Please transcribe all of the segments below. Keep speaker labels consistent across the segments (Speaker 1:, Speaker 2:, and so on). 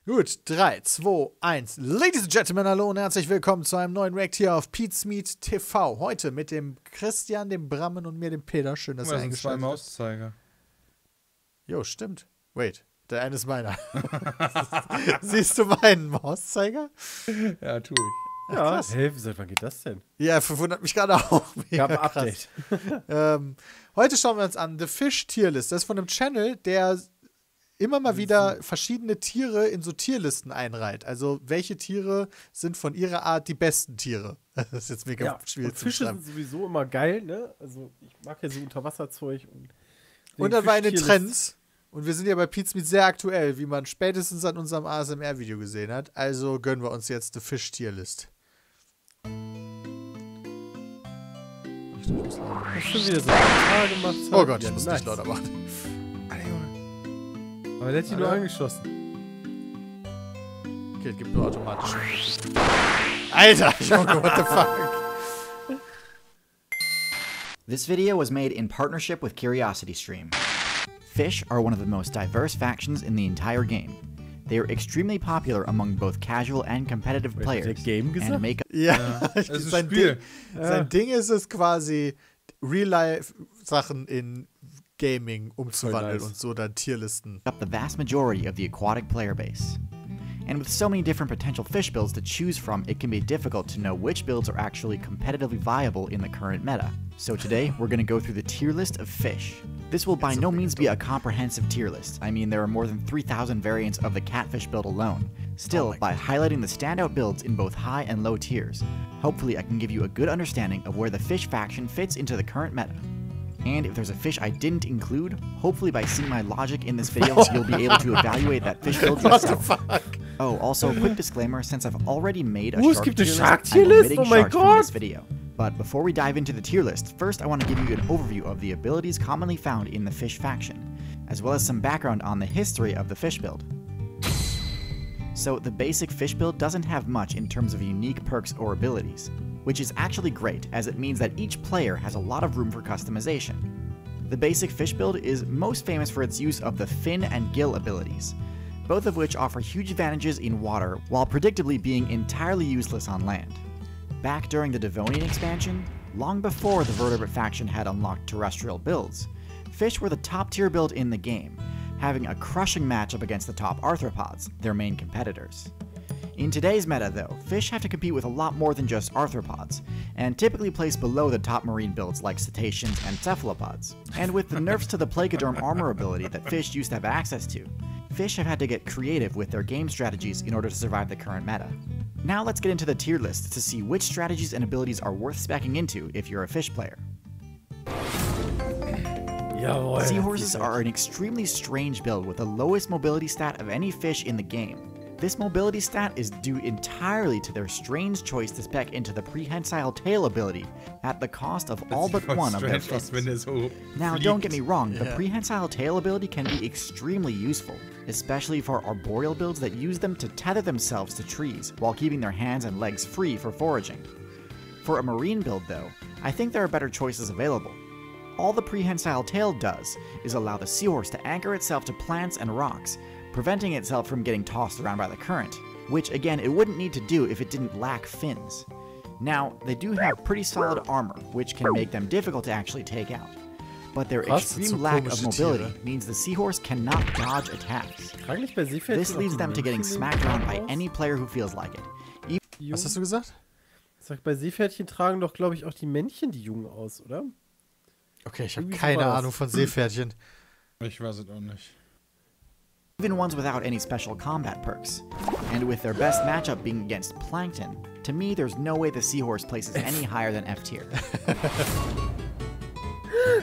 Speaker 1: Gut, 3, 2, 1. Ladies and Gentlemen, hallo und herzlich willkommen zu einem neuen React hier auf Pete's Meat TV. Heute mit dem Christian, dem Brammen und mir, dem Peter. Schön, dass ihr eingeschaltet habt.
Speaker 2: Mauszeiger.
Speaker 1: Jo, stimmt. Wait, der eine ist meiner. Siehst du meinen Mauszeiger?
Speaker 2: Ja, tu ich.
Speaker 3: Ja, krass. Hey, seit wann geht das denn?
Speaker 1: Ja, verwundert mich gerade auch.
Speaker 3: Gab ein Update.
Speaker 1: Heute schauen wir uns an The Fish Tierlist. Das ist von einem Channel, der immer mal wieder verschiedene Tiere in so Tierlisten einreiht. Also, welche Tiere sind von ihrer Art die besten Tiere? Das ist jetzt mega schwierig zu
Speaker 3: Fische
Speaker 1: beschreiben.
Speaker 3: sind sowieso immer geil, ne? Also, ich mag ja so Unterwasserzeug.
Speaker 1: Und dann war eine Trends. Und wir sind ja bei Pete's Meat sehr aktuell, wie man spätestens an unserem ASMR-Video gesehen hat. Also gönnen wir uns jetzt The Fish Tierlist.
Speaker 3: Ich schon wieder so ein gemacht.
Speaker 1: Oh Gott, ich muss nicht lauter machen.
Speaker 3: Aber der hat die nur angeschossen.
Speaker 1: Okay, es gibt nur automatisch. Alter, Junge, what the fuck?
Speaker 4: This video was made in partnership with CuriosityStream. Fish are one of the most diverse factions in the entire game. They are extremely popular among both casual and competitive players. And make
Speaker 1: ja,
Speaker 2: das ist ein Spiel.
Speaker 1: Sein Ding ist es quasi, Real-Life-Sachen in Gaming umzuwandeln und so dann Tierlisten.
Speaker 4: Up the vast majority of the aquatic player base. And with so many different potential fish builds to choose from, it can be difficult to know which builds are actually competitively viable in the current meta. So today, we're going to go through the tier list of fish. This will by no means be a comprehensive tier list. I mean, there are more than 3,000 variants of the Catfish build alone. Still, by highlighting the standout builds in both high and low tiers, hopefully I can give you a good understanding of where the fish faction fits into the current meta. And if there's a fish I didn't include, hopefully by seeing my logic in this video, you'll be able to evaluate that fish build yourself.
Speaker 1: What the fuck?
Speaker 4: Oh, also, quick disclaimer, since I've already made a
Speaker 3: shark
Speaker 4: tier list, I'm omitting sharks
Speaker 3: God!
Speaker 4: from this video. But before we dive into the tier list, first I want to give you an overview of the abilities commonly found in the fish faction, as well as some background on the history of the fish build. So, the basic fish build doesn't have much in terms of unique perks or abilities, which is actually great, as it means that each player has a lot of room for customization. The basic fish build is most famous for its use of the fin and gill abilities, both of which offer huge advantages in water while predictably being entirely useless on land. Back during the Devonian expansion, long before the vertebrate faction had unlocked terrestrial builds, fish were the top tier build in the game, having a crushing matchup against the top arthropods, their main competitors. In today's meta though, fish have to compete with a lot more than just arthropods, and typically place below the top marine builds like cetaceans and cephalopods. And with the nerfs to the Plagiodorm armor ability that fish used to have access to, fish have had to get creative with their game strategies in order to survive the current meta. Now let's get into the tier list to see which strategies and abilities are worth speccing into if you're a fish player. Seahorses are an extremely strange build with the lowest mobility stat of any fish in the game. This mobility stat is due entirely to their strange choice to spec into the prehensile tail ability at the cost of all but one of their fins. Now don't get me wrong, the prehensile tail ability can be extremely useful, especially for arboreal builds that use them to tether themselves to trees while keeping their hands and legs free for foraging. For a marine build though, I think there are better choices available. All the prehensile tail does is allow the seahorse to anchor itself to plants and rocks, preventing itself from getting tossed around by the current, which again it wouldn't need to do if it didn't lack fins. Now, they do have pretty solid armor, which can make them difficult to actually take out, but their extreme lack of mobility means the seahorse cannot dodge attacks. This leads them to getting smacked around by any player who feels like it.
Speaker 1: Was hast du gesagt?
Speaker 3: Sag, bei Seepferdchen tragen doch, glaube ich, auch die Männchen die Jungen aus, oder?
Speaker 1: Okay, ich habe keine Ahnung von Seepferdchen.
Speaker 2: Ich weiß es auch nicht.
Speaker 4: Even ones without any special combat perks. And with their best matchup being against Plankton, to me there's no way the Seahorse places any higher than F tier.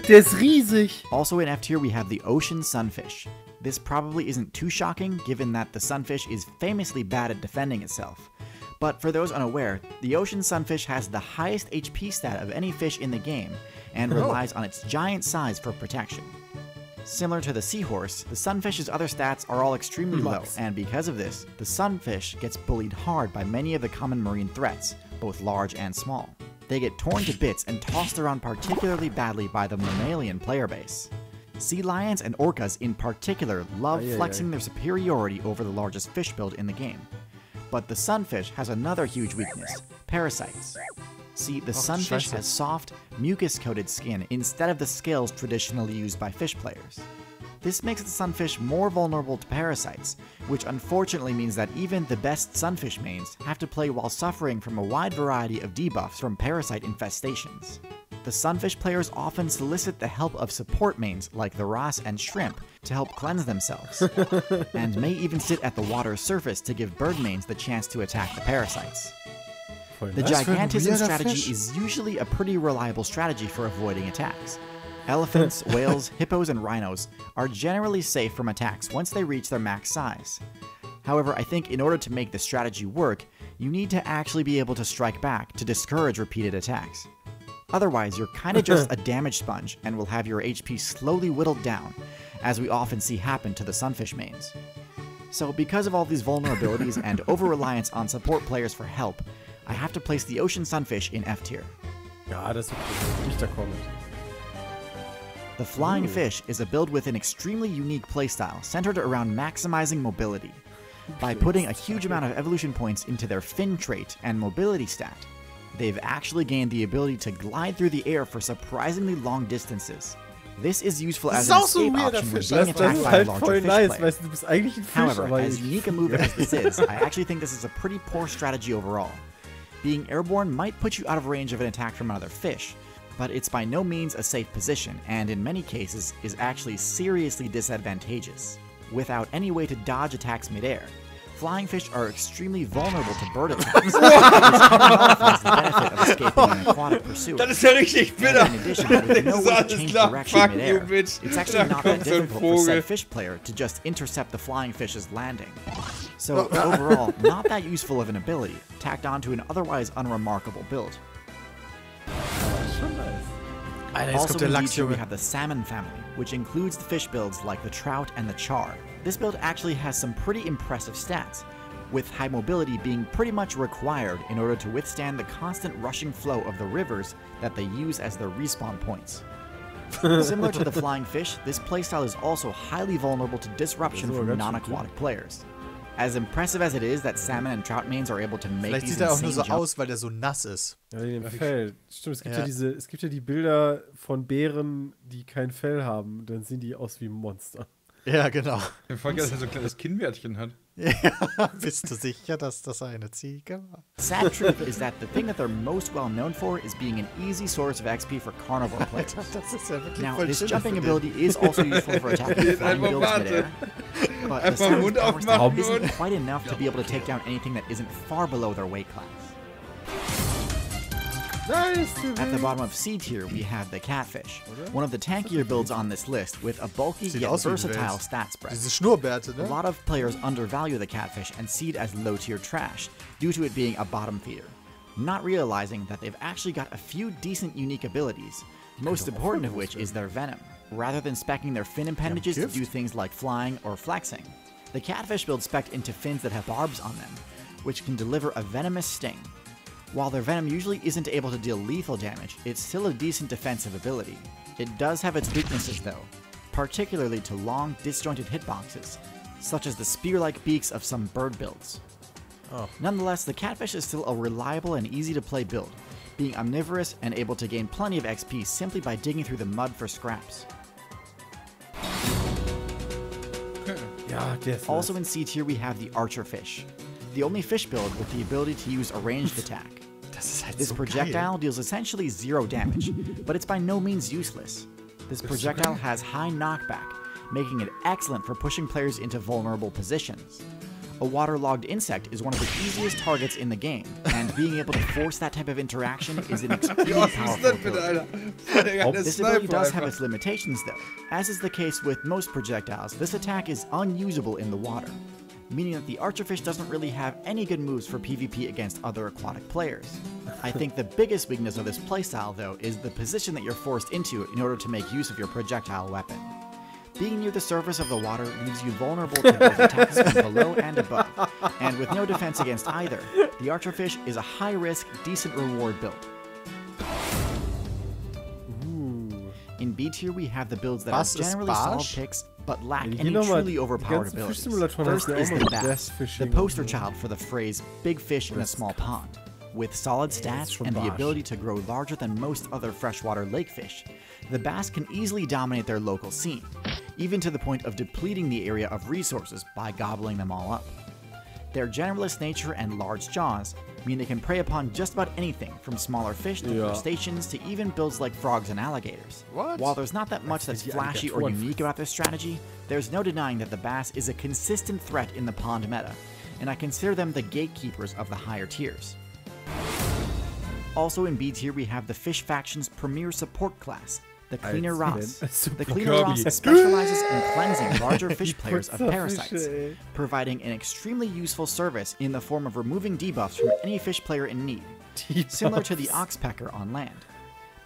Speaker 3: Der ist riesig!
Speaker 4: Also in F tier we have the Ocean Sunfish. This probably isn't too shocking given that the Sunfish is famously bad at defending itself. But for those unaware, the Ocean Sunfish has the highest HP stat of any fish in the game and relies on its giant size for protection. Similar to the Seahorse, the Sunfish's other stats are all extremely low, and because of this, the Sunfish gets bullied hard by many of the common marine threats, both large and small. They get torn to bits and tossed around particularly badly by the mammalian player base. Sea lions and orcas in particular love flexing their superiority over the largest fish build in the game. But the sunfish has another huge weakness, parasites. See, the sunfish has soft, mucus-coated skin instead of the scales traditionally used by fish players. This makes the sunfish more vulnerable to parasites, which unfortunately means that even the best sunfish mains have to play while suffering from a wide variety of debuffs from parasite infestations. The sunfish players often solicit the help of support mains like the wrasse and shrimp to help cleanse themselves, and may even sit at the water's surface to give bird mains the chance to attack the parasites. The gigantism strategy is usually a pretty reliable strategy for avoiding attacks. Elephants, whales, hippos, and rhinos are generally safe from attacks once they reach their max size. However, I think in order to make the strategy work, you need to actually be able to strike back to discourage repeated attacks. Otherwise, you're kinda just a damage sponge and will have your HP slowly whittled down, as we often see happen to the sunfish mains. So because of all these vulnerabilities and over-reliance on support players for help, I have to place the ocean sunfish in F tier.
Speaker 3: Ja, das ist okay. Nicht der Comment.
Speaker 4: The flying fish is a build with an extremely unique playstyle centered around maximizing mobility. By putting a huge amount of evolution points into their fin trait and mobility stat, they've actually gained the ability to glide through the air for surprisingly long distances. This is useful as an escape option when being attacked by a larger fish player. However, as unique a move as this is, I actually think this is a pretty poor strategy overall. Being airborne might put you out of range of an attack from another fish, but it's by no means a safe position, and in many cases is actually seriously disadvantageous. Without any way to dodge attacks midair, flying fish are extremely vulnerable to bird attacks, which nullifies the benefit of escaping an aquatic pursuer.
Speaker 2: Das ist ja richtig bitter.
Speaker 4: In addition, with no way to change direction midair, it's actually not that difficult for said fish player to just intercept the flying fish's landing. So overall, not that useful of an ability, tacked onto an otherwise unremarkable build. Also in D2 we have the Salmon family, which includes the fish builds like the trout and the char. This build actually has some pretty impressive stats, with high mobility being pretty much required in order to withstand the constant rushing flow of the rivers that they use as their respawn points. Similar to the flying fish, this playstyle is also highly vulnerable to disruption from non-aquatic players. As impressive as it is that salmon and trout mains are able to make
Speaker 1: Vielleicht
Speaker 4: these
Speaker 1: sieht er auch nur
Speaker 4: insane
Speaker 1: so aus, weil der so nass ist.
Speaker 3: Ja, wegen dem Fell. Stimmt, es gibt ja die Bilder von Bären, die kein Fell haben. Dann sehen die aus wie Monster.
Speaker 1: Ja, genau.
Speaker 2: Ich folge, dass er so ein kleines Kinnbärtchen hat.
Speaker 1: Ja, bist du sicher, dass das eine Ziege war?
Speaker 4: Sad truth is that the thing that they're most well known for is being an easy source of XP for carnivore players.
Speaker 1: Das ist ja wirklich
Speaker 4: Now,
Speaker 1: voll
Speaker 4: this
Speaker 1: schön
Speaker 4: jumping
Speaker 1: für den.
Speaker 4: ability is also useful for attacking flying builds midair, but the
Speaker 2: Einfach Mund
Speaker 4: salmon's power
Speaker 2: aufmachen
Speaker 4: stat
Speaker 2: und-
Speaker 4: isn't quite enough to be able to take down anything that isn't far below their weight class.
Speaker 3: Nice!
Speaker 4: At the bottom of C tier, we have the Catfish, one of the tankier builds on this list with a bulky
Speaker 1: Sieht
Speaker 4: yet
Speaker 1: aus wie ein
Speaker 4: versatile
Speaker 1: Wels.
Speaker 4: stat spread.
Speaker 1: Diese Schnurrbärte,
Speaker 4: A
Speaker 1: ne?
Speaker 4: lot of players undervalue the Catfish and see it as low-tier trash due to it being a bottom feeder, not realizing that they've actually got a few decent unique abilities, most important of which is their venom, rather than speccing their fin appendages to
Speaker 1: gift?
Speaker 4: do things like flying or flexing. The Catfish build spec'd into fins that have barbs on them, which can deliver a venomous sting. While their venom usually isn't able to deal lethal damage, it's still a decent defensive ability. It does have its weaknesses though, particularly to long, disjointed hitboxes, such as the spear-like beaks of some bird builds. Nonetheless, the Catfish is still a reliable and easy-to-play build, being omnivorous and able to gain plenty of XP simply by digging through the mud for scraps.
Speaker 3: Ja, der ist
Speaker 4: Also in C tier we have the Archerfish, the only fish build with the ability to use a ranged attack.
Speaker 1: Das ist halt
Speaker 4: This
Speaker 1: so
Speaker 4: projectile
Speaker 1: geil.
Speaker 4: deals essentially 0 damage, but it's by no means useless. This projectile has high knockback, making it excellent for pushing players into vulnerable positions. A waterlogged insect is one of the easiest targets in the game, and being able to force that type of interaction is an
Speaker 2: Wie
Speaker 4: extremely
Speaker 2: oft ist
Speaker 4: powerful
Speaker 2: das bitte,
Speaker 4: ability.
Speaker 2: Alter? Der geile
Speaker 4: This ability
Speaker 2: Sniper
Speaker 4: does have
Speaker 2: einfach.
Speaker 4: its limitations though. As is the case with most projectiles, this attack is unusable in the water, meaning that the Archerfish doesn't really have any good moves for PvP against other aquatic players. I think the biggest weakness of this playstyle though is the position that you're forced into in order to make use of your projectile weapon. Being near the surface of the water leaves you vulnerable to both attacks from below and above, and with no defense against either, the Archerfish is a high-risk, decent reward build. In B tier, we have the builds that
Speaker 1: Was
Speaker 4: are
Speaker 1: ist
Speaker 4: generally solid
Speaker 1: Barsch?
Speaker 4: picks, but lack
Speaker 3: Hier
Speaker 4: any
Speaker 3: nochmal
Speaker 4: truly
Speaker 3: die
Speaker 4: overpowered
Speaker 3: ganzen
Speaker 4: abilities.
Speaker 3: Fischsimulatoren
Speaker 4: First
Speaker 3: heißen ja
Speaker 4: is
Speaker 3: auch
Speaker 4: the
Speaker 3: noch
Speaker 4: bass,
Speaker 3: Bass
Speaker 4: the
Speaker 3: Fishing
Speaker 4: poster
Speaker 3: und so.
Speaker 4: child for the phrase big fish in a small pond. With solid stats
Speaker 3: schon
Speaker 4: and the
Speaker 3: Barsch.
Speaker 4: ability to grow larger than most other freshwater lake fish, the bass can easily dominate their local scene, even to the point of depleting the area of resources by gobbling them all up. Their generalist nature and large jaws mean they can prey upon just about anything, from smaller fish to crustaceans to even builds like frogs and alligators.
Speaker 1: What?
Speaker 4: While there's not that much that's
Speaker 3: die
Speaker 4: flashy or
Speaker 3: Alligatoren
Speaker 4: unique about this strategy, there's no denying that the bass is a consistent threat in the pond meta, and I consider them the gatekeepers of the higher tiers. Also in B tier, we have the Fish Faction's premier support class, the Cleaner Ross. The Cleaner Ross specializes in cleansing larger fish players of parasites, providing an extremely useful service in the form of removing debuffs from any fish player in need, similar to the Oxpecker on land.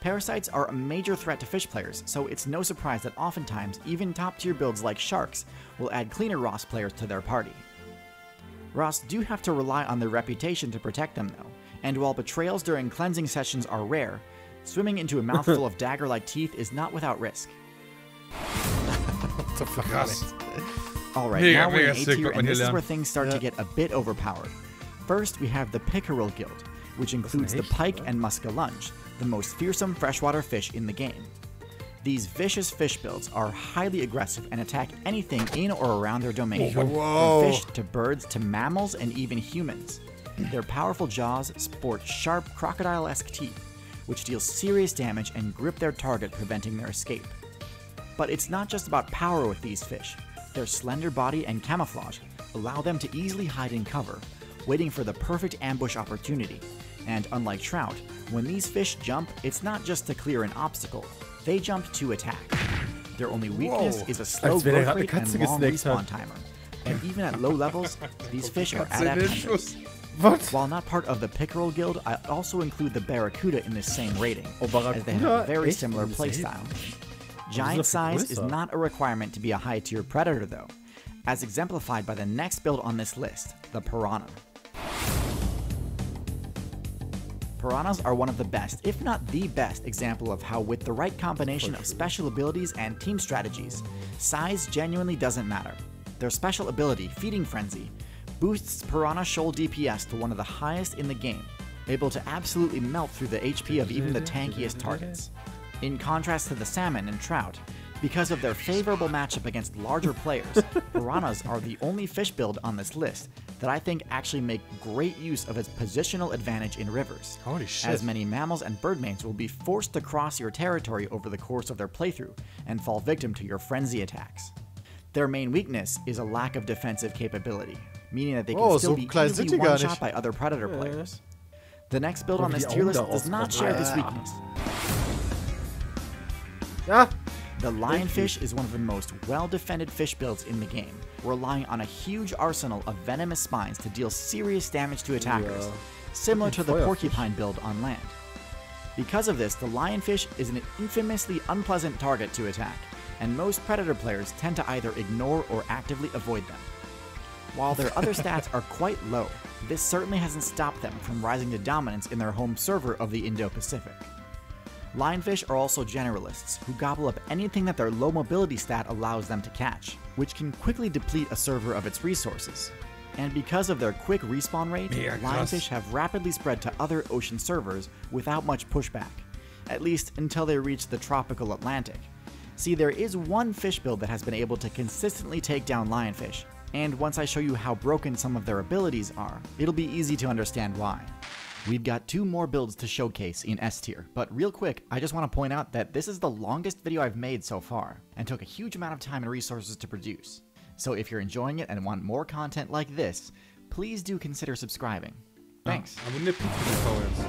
Speaker 4: Parasites are a major threat to fish players, so it's no surprise that oftentimes even top-tier builds like Sharks will add Cleaner Ross players to their party. Ross do have to rely on their reputation to protect them though, and while betrayals during cleansing sessions are rare, swimming into a mouthful of dagger-like teeth is not without risk.
Speaker 2: Krass.
Speaker 4: Alright,
Speaker 2: Mega,
Speaker 4: now we're
Speaker 2: mega
Speaker 4: in A
Speaker 2: sick,
Speaker 4: tier,
Speaker 2: wird man
Speaker 4: and
Speaker 2: hier
Speaker 4: this is
Speaker 2: lernen.
Speaker 4: where things start to get a bit overpowered. First, we have the Pickerel Guild, which includes the pike and muskellunge, the most fearsome freshwater fish in the game. These vicious fish builds are highly aggressive and attack anything in or around their domain, from fish to birds to mammals and even humans. Their powerful jaws sport sharp crocodile-esque teeth, which deal serious damage and grip their target, preventing their escape. But it's not just about power with these fish. Their slender body and camouflage allow them to easily hide in cover, waiting for the perfect ambush opportunity. And unlike trout, when these fish jump, it's not just to clear an obstacle, they jump to attack. Their only weakness is a slow
Speaker 3: Als wäre
Speaker 4: growth
Speaker 3: eine
Speaker 4: rate and
Speaker 3: Katze
Speaker 4: long
Speaker 3: gesnackt
Speaker 4: respawn
Speaker 3: hat.
Speaker 4: timer. And even at low levels, these fish are
Speaker 2: Katze in
Speaker 4: adept
Speaker 2: den
Speaker 4: hunters.
Speaker 2: Schuss.
Speaker 3: What?
Speaker 4: While not part of the Pickerel Guild, I also include the Barracuda in this same rating,
Speaker 3: Oh,
Speaker 4: as they have a
Speaker 3: Barracuda?
Speaker 4: very
Speaker 3: Echt?
Speaker 4: similar
Speaker 3: Insane.
Speaker 4: playstyle.
Speaker 3: doch
Speaker 4: Giant
Speaker 3: viel
Speaker 4: size is
Speaker 3: größer.
Speaker 4: not a requirement to be a high-tier predator though, as exemplified by the next build on this list, the Piranha. Piranhas are one of the best, if not the best, example of how with the right combination of special abilities and team strategies, size genuinely doesn't matter. Their special ability, Feeding Frenzy, boosts Piranha shoal DPS to one of the highest in the game, able to absolutely melt through the HP of even the tankiest targets. In contrast to the salmon and trout, because of their favorable matchup against larger players, Piranhas are the only fish build on this list that I think actually make great use of its positional advantage in rivers,
Speaker 1: Holy shit.
Speaker 4: as many mammals and birdmates will be forced to cross your territory over the course of their playthrough and fall victim to your frenzy attacks. Their main weakness is a lack of defensive capability, meaning that they can still
Speaker 1: so
Speaker 4: be
Speaker 1: klein
Speaker 4: easily
Speaker 1: sind die gar
Speaker 4: one-shot
Speaker 1: nicht.
Speaker 4: by other predator players. The next build on
Speaker 3: wie
Speaker 4: this
Speaker 3: die
Speaker 4: tier
Speaker 3: Augen
Speaker 4: list
Speaker 3: da
Speaker 4: does not
Speaker 3: rauskommen.
Speaker 4: share this weakness.
Speaker 3: Ah!
Speaker 4: The Lionfish is one of the most well-defended fish builds in the game, relying on a huge arsenal of venomous spines to deal serious damage to attackers,
Speaker 3: Yeah.
Speaker 4: similar to the
Speaker 3: Feuerfisch.
Speaker 4: porcupine build on land. Because of this, the Lionfish is an infamously unpleasant target to attack, and most predator players tend to either ignore or actively avoid them. While their other stats are quite low, this certainly hasn't stopped them from rising to dominance in their home server of the Indo-Pacific. Lionfish are also generalists, who gobble up anything that their low mobility stat allows them to catch, which can quickly deplete a server of its resources. And because of their quick respawn rate,
Speaker 2: Mega krass.
Speaker 4: Lionfish have rapidly spread to other ocean servers without much pushback, at least until they reach the tropical Atlantic. See, there is one fish build that has been able to consistently take down Lionfish, and once I show you how broken some of their abilities are, it'll be easy to understand why. We've got 2 more builds to showcase in S tier, but real quick, I just want to point out that this is the longest video I've made so far, and took a huge amount of time and resources to produce. So if you're enjoying it and want more content like this, please do consider subscribing. Thanks.
Speaker 2: Abonniert Pickerel jetzt.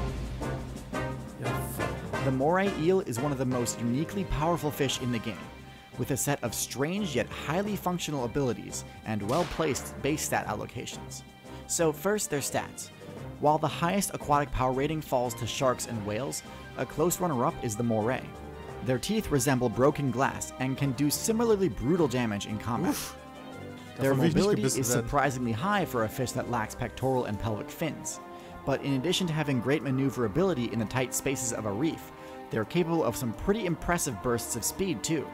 Speaker 4: The Moire Eel is one of the most uniquely powerful fish in the game, with a set of strange yet highly functional abilities and well-placed base stat allocations. So first, their stats. While the highest aquatic power rating falls to sharks and whales, a close runner-up is the moray. Their teeth resemble broken glass and can do similarly brutal damage in combat. Their
Speaker 1: Davon will ich nicht
Speaker 4: mobility
Speaker 1: gebissen
Speaker 4: is
Speaker 1: werden.
Speaker 4: surprisingly high for a fish that lacks pectoral and pelvic fins. But in addition to having great maneuverability in the tight spaces of a reef, They're capable of some pretty impressive bursts of speed too.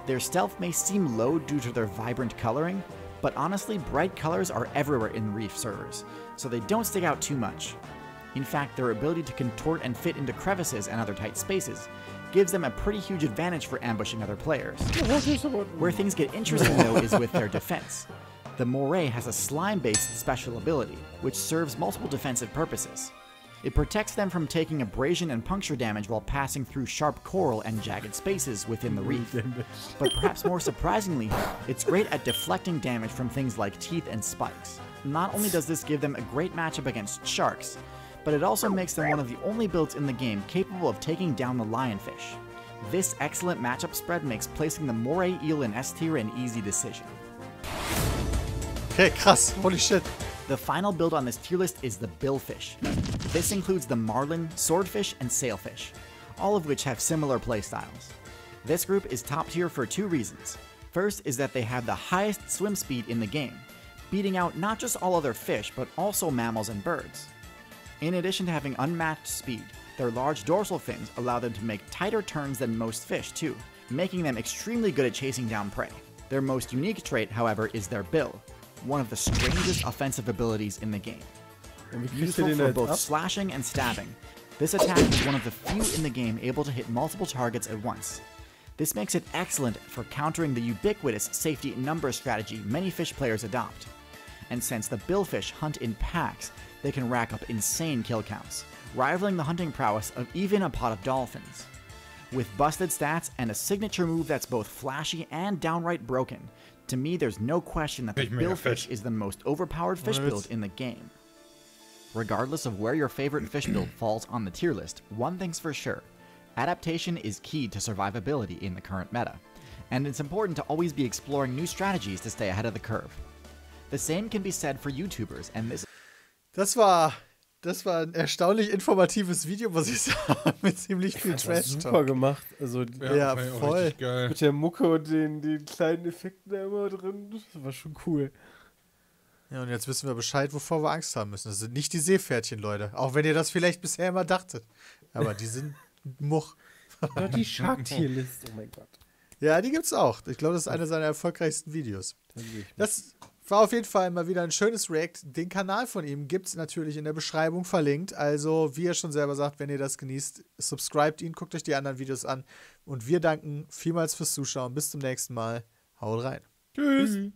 Speaker 4: Their stealth may seem low due to their vibrant coloring, but honestly, bright colors are everywhere in reef servers, so they don't stick out too much. In fact, their ability to contort and fit into crevices and other tight spaces gives them a pretty huge advantage for ambushing other players. Where things get interesting though is with their defense. The Moire has a slime-based special ability, which serves multiple defensive purposes. It protects them from taking abrasion and puncture damage while passing through sharp coral and jagged spaces within the reef. But perhaps more surprisingly, it's great at deflecting damage from things like teeth and spikes. Not only does this give them a great matchup against sharks, but it also makes them one of the only builds in the game capable of taking down the Lionfish. This excellent matchup spread makes placing the Moire Eel in S tier an easy decision.
Speaker 1: Okay, krass. Holy shit.
Speaker 4: The final build on this tier list is the Billfish. This includes the marlin, swordfish, and sailfish, all of which have similar playstyles. This group is top tier for two reasons. First is that they have the highest swim speed in the game, beating out not just all other fish, but also mammals and birds. In addition to having unmatched speed, their large dorsal fins allow them to make tighter turns than most fish too, making them extremely good at chasing down prey. Their most unique trait, however, is their bill, one of the strangest offensive abilities in the game. Useful for both slashing and stabbing, this attack is one of the few in the game able to hit multiple targets at once. This makes it excellent for countering the ubiquitous safety number strategy many fish players adopt. And since the billfish hunt in packs, they can rack up insane kill counts, rivaling the hunting prowess of even a pot of dolphins. With busted stats and a signature move that's both flashy and downright broken, to me there's no question that the Billfish is the most overpowered fish build in the game. Regardless of where your favorite fish build falls on the tier list, one thing's for sure: adaptation is key to survivability in the current meta, and it's important to always be exploring new strategies to stay ahead of the curve. The same can be said for YouTubers, and
Speaker 1: Das war ein erstaunlich informatives Video, muss ich sagen, mit ziemlich viel Trash-Talk.
Speaker 3: Super gemacht. Also,
Speaker 1: ja voll.
Speaker 3: Geil. Mit der Mucke und den kleinen Effekten da immer drin. Das war schon cool.
Speaker 1: Ja, und jetzt wissen wir Bescheid, wovor wir Angst haben müssen. Das sind nicht die Seepferdchen, Leute. Auch wenn ihr das vielleicht bisher immer dachtet. Aber die sind Much.
Speaker 3: Ja, die Shark-Tier-List, oh mein Gott.
Speaker 1: Ja, die gibt's auch. Ich glaube, das ist einer seiner erfolgreichsten Videos. Das war auf jeden Fall mal wieder ein schönes React. Den Kanal von ihm gibt's natürlich in der Beschreibung verlinkt. Also, wie er schon selber sagt, wenn ihr das genießt, subscribt ihn, guckt euch die anderen Videos an. Und wir danken vielmals fürs Zuschauen. Bis zum nächsten Mal. Haut rein.
Speaker 3: Tschüss.